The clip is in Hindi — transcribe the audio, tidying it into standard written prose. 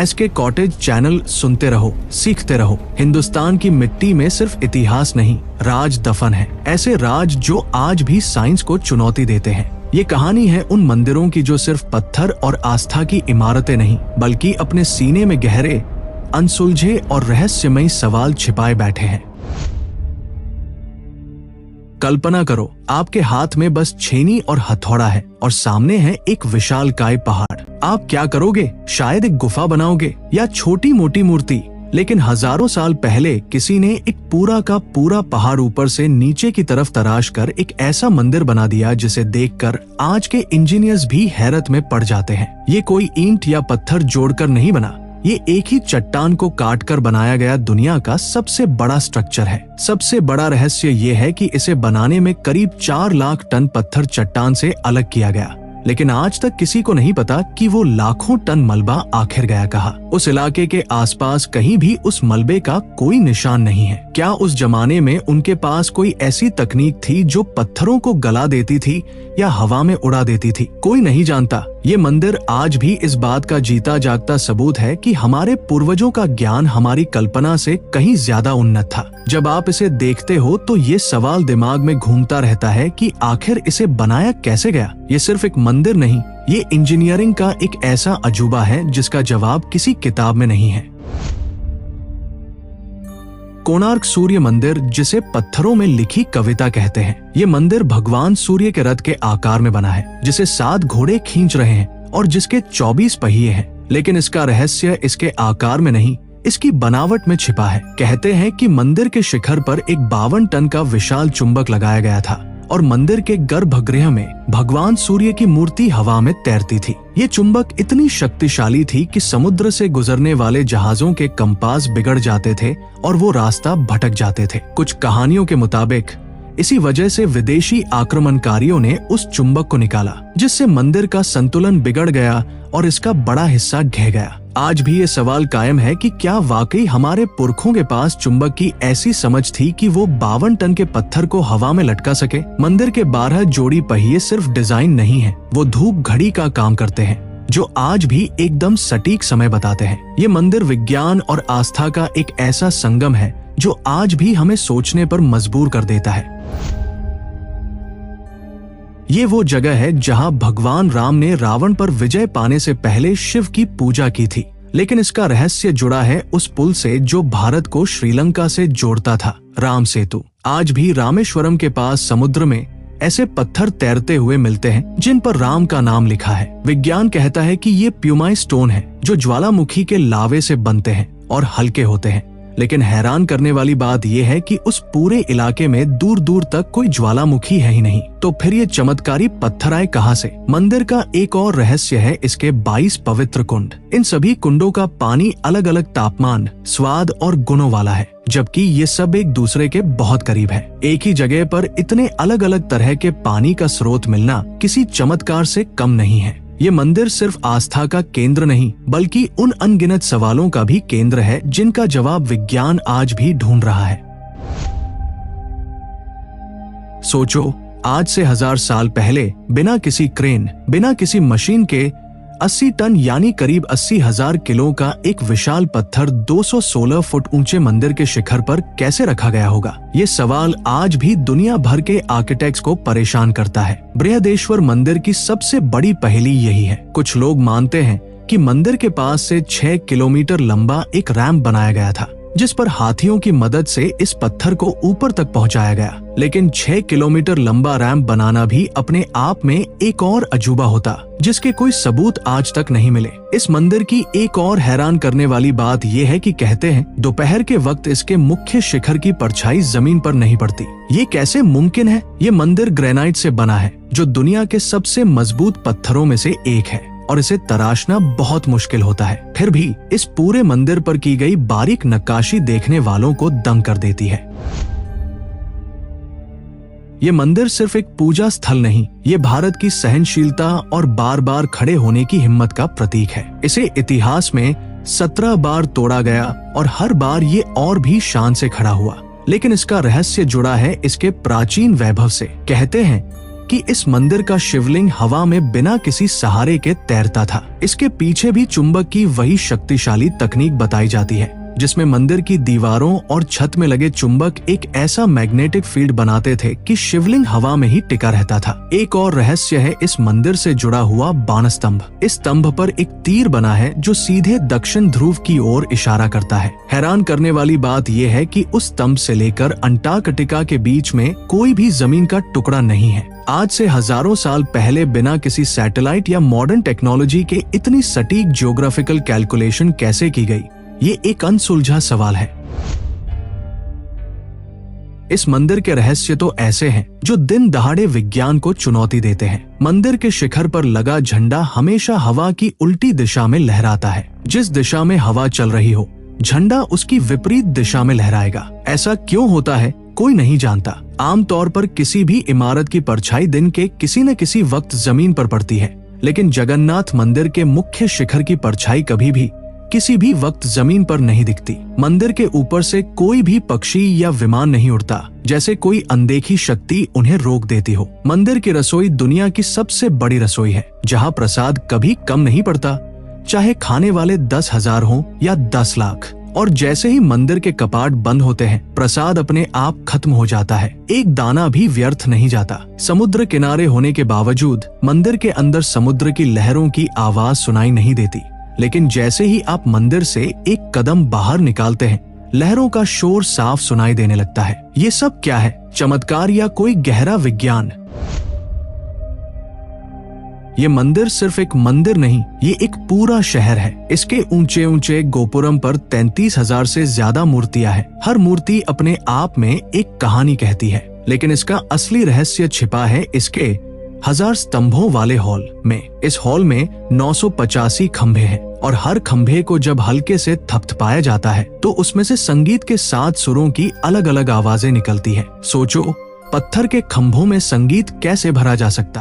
SK कॉटेज चैनल सुनते रहो, सीखते रहो। हिंदुस्तान की मिट्टी में सिर्फ इतिहास नहीं, राज दफन है। ऐसे राज जो आज भी साइंस को चुनौती देते हैं। ये कहानी है उन मंदिरों की जो सिर्फ पत्थर और आस्था की इमारतें नहीं, बल्कि अपने सीने में गहरे, अनसुलझे और रहस्यमयी सवाल छिपाए बैठे हैं। कल्पना करो, आपके हाथ में बस छेनी और हथौड़ा है और सामने है एक विशालकाय पहाड़। आप क्या करोगे? शायद एक गुफा बनाओगे या छोटी मोटी मूर्ति। लेकिन हजारों साल पहले किसी ने एक पूरा का पूरा पहाड़ ऊपर से नीचे की तरफ तराश कर एक ऐसा मंदिर बना दिया जिसे देखकर आज के इंजीनियर्स भी हैरत में पड़ जाते हैं। ये कोई ईंट या पत्थर जोड़कर नहीं बना, ये एक ही चट्टान को काटकर बनाया गया दुनिया का सबसे बड़ा स्ट्रक्चर है। सबसे बड़ा रहस्य ये है कि इसे बनाने में करीब 4 लाख टन पत्थर चट्टान से अलग किया गया। लेकिन आज तक किसी को नहीं पता कि वो लाखों टन मलबा आखिर गया कहाँ। उस इलाके के आसपास कहीं भी उस मलबे का कोई निशान नहीं है। क्या उस जमाने में उनके पास कोई ऐसी तकनीक थी जो पत्थरों को गला देती थी या हवा में उड़ा देती थी? कोई नहीं जानता। ये मंदिर आज भी इस बात का जीता जागता सबूत है कि हमारे पूर्वजों का ज्ञान हमारी कल्पना से कहीं ज्यादा उन्नत था। जब आप इसे देखते हो तो ये सवाल दिमाग में घूमता रहता है कि आखिर इसे बनाया कैसे गया। ये सिर्फ एक मंदिर नहीं, ये इंजीनियरिंग का एक ऐसा अजूबा है जिसका जवाब किसी किताब में नहीं है। कोणार्क सूर्य मंदिर, जिसे पत्थरों में लिखी कविता कहते हैं, ये मंदिर भगवान सूर्य के रथ के आकार में बना है, जिसे 7 घोड़े खींच रहे हैं और जिसके 24 पहिए हैं। लेकिन इसका रहस्य इसके आकार में नहीं, इसकी बनावट में छिपा है। कहते हैं कि मंदिर के शिखर पर एक 52 टन का विशाल चुंबक लगाया गया था और मंदिर के गर्भगृह में भगवान सूर्य की मूर्ति हवा में तैरती थी। ये चुंबक इतनी शक्तिशाली थी कि समुद्र से गुजरने वाले जहाजों के कंपास बिगड़ जाते थे और वो रास्ता भटक जाते थे। कुछ कहानियों के मुताबिक इसी वजह से विदेशी आक्रमणकारियों ने उस चुंबक को निकाला, जिससे मंदिर का संतुलन बिगड़ गया और इसका बड़ा हिस्सा ढह गया। आज भी ये सवाल कायम है कि क्या वाकई हमारे पुरखों के पास चुंबक की ऐसी समझ थी कि वो 52 टन के पत्थर को हवा में लटका सके। मंदिर के 12 जोड़ी पहिए सिर्फ डिजाइन नहीं है, वो धूप घड़ी का काम करते हैं जो आज भी एकदम सटीक समय बताते हैं। ये मंदिर विज्ञान और आस्था का एक ऐसा संगम है जो आज भी हमें सोचने पर मजबूर कर देता है। ये वो जगह है जहां भगवान राम ने रावण पर विजय पाने से पहले शिव की पूजा की थी। लेकिन इसका रहस्य जुड़ा है उस पुल से जो भारत को श्रीलंका से जोड़ता था, राम सेतु। आज भी रामेश्वरम के पास समुद्र में ऐसे पत्थर तैरते हुए मिलते हैं जिन पर राम का नाम लिखा है। विज्ञान कहता है कि ये प्यूमाई स्टोन है जो ज्वालामुखी के लावे से बनते हैं और हल्के होते हैं। लेकिन हैरान करने वाली बात यह है कि उस पूरे इलाके में दूर दूर तक कोई ज्वालामुखी है ही नहीं। तो फिर ये चमत्कारी पत्थर आए कहां से? मंदिर का एक और रहस्य है इसके 22 पवित्र कुंड। इन सभी कुंडों का पानी अलग अलग तापमान, स्वाद और गुणों वाला है, जबकि ये सब एक दूसरे के बहुत करीब है। एक ही जगह पर इतने अलग अलग तरह के पानी का स्रोत मिलना किसी चमत्कार से कम नहीं है। ये मंदिर सिर्फ आस्था का केंद्र नहीं, बल्कि उन अनगिनत सवालों का भी केंद्र है जिनका जवाब विज्ञान आज भी ढूंढ रहा है। सोचो, आज से 1000 साल पहले बिना किसी क्रेन, बिना किसी मशीन के 80 टन यानी करीब 80,000 किलो का एक विशाल पत्थर 216 फुट ऊंचे मंदिर के शिखर पर कैसे रखा गया होगा? ये सवाल आज भी दुनिया भर के आर्किटेक्ट्स को परेशान करता है। बृहदेश्वर मंदिर की सबसे बड़ी पहेली यही है। कुछ लोग मानते हैं कि मंदिर के पास से 6 किलोमीटर लंबा एक रैंप बनाया गया था, जिस पर हाथियों की मदद से इस पत्थर को ऊपर तक पहुंचाया गया। लेकिन 6 किलोमीटर लंबा रैंप बनाना भी अपने आप में एक और अजूबा होता, जिसके कोई सबूत आज तक नहीं मिले। इस मंदिर की एक और हैरान करने वाली बात यह है कि कहते हैं दोपहर के वक्त इसके मुख्य शिखर की परछाई जमीन पर नहीं पड़ती। ये कैसे मुमकिन है? ये मंदिर ग्रेनाइट से बना है, जो दुनिया के सबसे मजबूत पत्थरों में से एक है और इसे तराशना बहुत मुश्किल होता है। फिर भी इस पूरे मंदिर पर की गई बारीक नक्काशी देखने वालों को दंग कर देती है। ये मंदिर सिर्फ एक पूजा स्थल नहीं, ये भारत की सहनशीलता और बार बार खड़े होने की हिम्मत का प्रतीक है। इसे इतिहास में 17 बार तोड़ा गया और हर बार ये और भी शान से खड़ा हुआ। लेकिन इसका रहस्य जुड़ा है इसके प्राचीन वैभव से। कहते हैं कि इस मंदिर का शिवलिंग हवा में बिना किसी सहारे के तैरता था। इसके पीछे भी चुंबक की वही शक्तिशाली तकनीक बताई जाती है, जिसमें मंदिर की दीवारों और छत में लगे चुंबक एक ऐसा मैग्नेटिक फील्ड बनाते थे कि शिवलिंग हवा में ही टिका रहता था। एक और रहस्य है इस मंदिर से जुड़ा हुआ बाण स्तंभ। इस स्तंभ पर एक तीर बना है जो सीधे दक्षिण ध्रुव की ओर इशारा करता है। हैरान करने वाली बात यह है कि उस स्तंभ से लेकर अंटार्कटिका के बीच में कोई भी जमीन का टुकड़ा नहीं है। आज से हजारों साल पहले बिना किसी सैटेलाइट या मॉडर्न टेक्नोलॉजी के इतनी सटीक जियोग्राफिकल कैलकुलेशन कैसे की गई, ये एक अनसुलझा सवाल है। इस मंदिर के रहस्य तो ऐसे हैं जो दिन दहाड़े विज्ञान को चुनौती देते हैं। मंदिर के शिखर पर लगा झंडा हमेशा हवा की उल्टी दिशा में लहराता है। जिस दिशा में हवा चल रही हो, झंडा उसकी विपरीत दिशा में लहराएगा। ऐसा क्यों होता है, कोई नहीं जानता। आमतौर पर किसी भी इमारत की परछाई दिन के किसी न किसी वक्त जमीन पर पड़ती है, लेकिन जगन्नाथ मंदिर के मुख्य शिखर की परछाई कभी भी किसी भी वक्त जमीन पर नहीं दिखती। मंदिर के ऊपर से कोई भी पक्षी या विमान नहीं उड़ता, जैसे कोई अनदेखी शक्ति उन्हें रोक देती हो। मंदिर की रसोई दुनिया की सबसे बड़ी रसोई है, जहाँ प्रसाद कभी कम नहीं पड़ता, चाहे खाने वाले 10,000 हो या 10 लाख। और जैसे ही मंदिर के कपाट बंद होते हैं, प्रसाद अपने आप खत्म हो जाता है। एक दाना भी व्यर्थ नहीं जाता। समुद्र किनारे होने के बावजूद मंदिर के अंदर समुद्र की लहरों की आवाज सुनाई नहीं देती, लेकिन जैसे ही आप मंदिर से एक कदम बाहर निकालते हैं, लहरों का शोर साफ सुनाई देने लगता है। ये सब क्या है, चमत्कार या कोई गहरा विज्ञान? ये मंदिर सिर्फ एक मंदिर नहीं, ये एक पूरा शहर है। इसके ऊंचे ऊंचे गोपुरम पर 33,000 से ज्यादा मूर्तियां हैं। हर मूर्ति अपने आप में एक कहानी कहती है, लेकिन इसका असली रहस्य छिपा है इसके 1000 स्तंभों वाले हॉल में। इस हॉल में 985 खंभे हैं और हर खंभे को जब हल्के से थपथपाया जाता है तो उसमें से संगीत के 7 सुरों की अलग अलग आवाजें निकलती हैं। सोचो, पत्थर के खंभों में संगीत कैसे भरा जा सकता है।